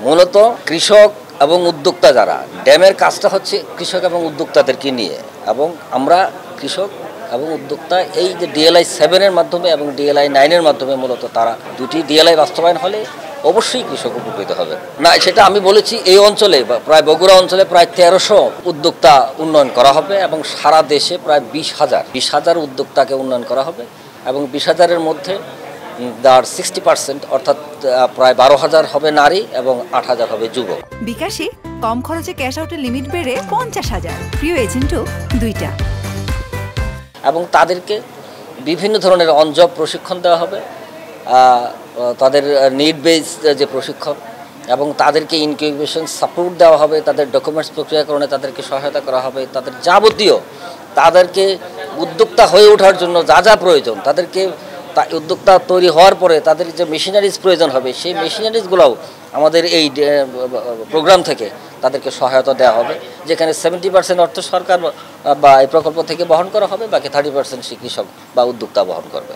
মূলত কৃষক এবং উদ্যোক্তা যারা, ড্যামের কাজটা হচ্ছে কৃষক এবং উদ্যোক্তাদেরকে নিয়ে, এবং আমরা কৃষক এবং উদ্যোক্তা এই যে ডিএলআই 7-এর মাধ্যমে এবং ডিএলআই 9-এর মাধ্যমে মূলত তারা দুটি ডিএলআই বাস্তবায়ন হলে অবশ্যই কৃষক উপকৃত হবে। না, সেটা আমি বলেছি এই অঞ্চলে প্রায় বগুড়া অঞ্চলে প্রায় 1300 উদ্যোক্তা উন্নয়ন করা হবে এবং সারা দেশে প্রায় 20,000 উদ্যোক্তাকে উন্নয়ন করা হবে এবং 20,000-এর মধ্যে 60% অর্থাৎ প্রায় 12,000 হবে নারী এবং 8,000 হবে যুবক। বিকাশে কম খরচে ক্যাশ আউটের লিমিট বেড়ে 50,000, প্রিয় এজেন্টও 2টা। এবং তাদেরকে বিভিন্ন ধরনের অন জব প্রশিক্ষণ দেওয়া হবে, তাদের নিড বেস যে প্রশিক্ষণ, এবং তাদেরকে ইনকিউবেশন সাপোর্ট দেওয়া হবে, তাদের ডকুমেন্টস প্রক্রিয়াকরণে তাদেরকে সহায়তা করা হবে, তাদের যাবতীয় তাদেরকে উদ্যোক্তা হয়ে ওঠার জন্য যা যা প্রয়োজন, তাদেরকে উদ্যোক্তা তৈরি হওয়ার পরে তাদের যে মেশিনারিজ প্রয়োজন হবে সেই মেশিনারিজগুলোও আমাদের এই প্রোগ্রাম থেকে তাদেরকে সহায়তা দেওয়া হবে, যেখানে 70% অর্থ সরকার বা এই প্রকল্প থেকে বহন করা হবে, বাকি 30% কৃষক বা উদ্যোক্তা বহন করবে।